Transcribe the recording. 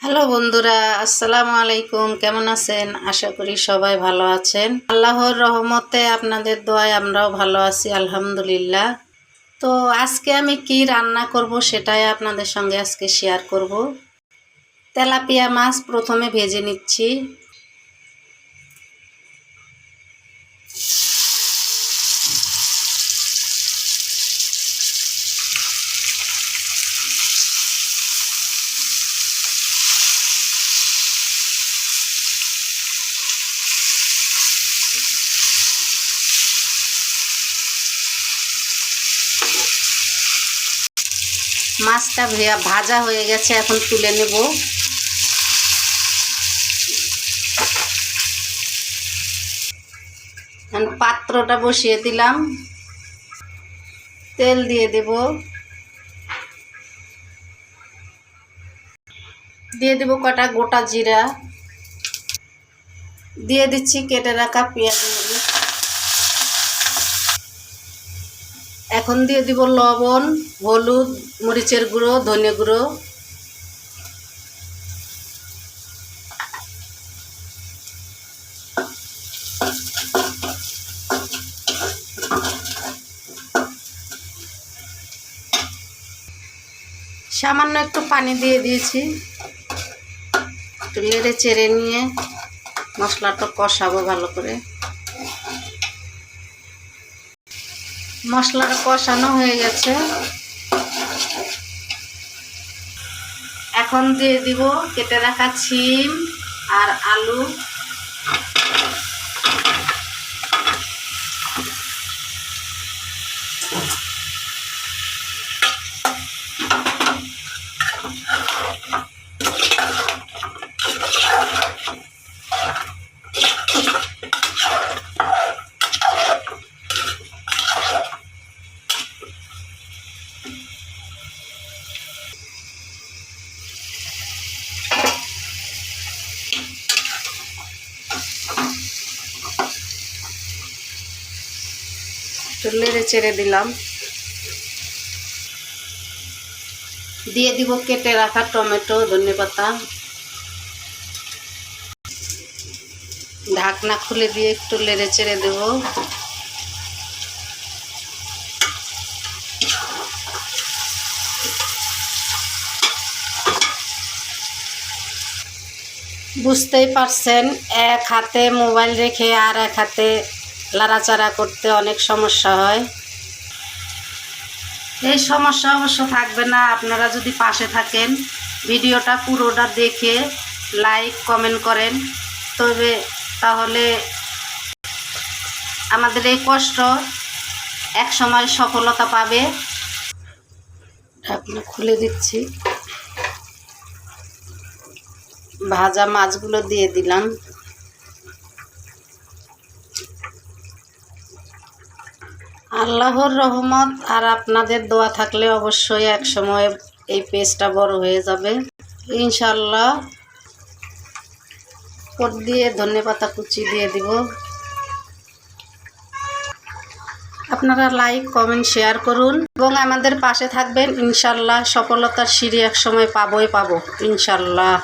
Hello বন্ধুরা, আসসালামু আলাইকুম। কেমন আছেন? আশা করি সবাই ভালো আছেন। আল্লাহর রহমতে আপনাদের দোয়ায় আমরাও ভালো আছি, আলহামদুলিল্লাহ। তো আজকে আমি কি রান্না করব সেটাই আপনাদের সঙ্গে আজকে শেয়ার করব। তেলাপিয়া মাছ প্রথমে ভেজে নিচ্ছি। মাছটা ভাজা হয়ে গেছে, এখন তুলে নেব। পাত্রটা বসিয়ে দিলাম, তেল দিয়ে দেব, দিয়ে দেব কটা গোটা জিরা, দিয়ে দিচ্ছি কেটে রাখা পেঁয়াজ মরিচ। এখন দিয়ে দিব লবণ, হলুদ, মরিচের গুঁড়ো, ধনে গুঁড়ো। সামান্য একটু পানি দিয়ে দিয়েছি। একটু নেড়ে চেড়ে নিয়ে মশলাটা কষাবো ভালো করে। মশলাটা কষানো হয়ে গেছে, এখন দিয়ে দিব কেটে রাখা শিম আর আলু। নেড়ে চেড়ে দিলাম, দিয়ে দিব কেটে রাখা টমেটো, ধনেপাতা। ঢাকনা খুলে দিয়ে একটু নেড়ে চেড়ে দেব। বুঝতেই পারছেন, এক হাতে মোবাইল রেখে আর এক হাতে লাড়াচাড়া করতে অনেক সমস্যা হয়। এই সমস্যা অবশ্য থাকবে না আপনারা যদি পাশে থাকেন, ভিডিওটা পুরোটা দেখে লাইক কমেন্ট করেন, তবে তাহলে আমাদের এই কষ্ট এক সময় সফলতা পাবে। ঢাকনা খুলে দিচ্ছি, ভাজা মাছগুলো দিয়ে দিলাম। আল্লাহর রহমত আর আপনাদের দোয়া থাকলে অবশ্যই এক সময় এই পেজটা বড় হয়ে যাবে ইনশাল্লাহ। উপর দিয়ে ধনেপাতা কুচি দিয়ে দিব। আপনারা লাইক কমেন্ট শেয়ার করুন এবং আমাদের পাশে থাকবেন ইনশাল্লাহ। সফলতার সিঁড়ি এক সময় পাবো ইনশাল্লাহ।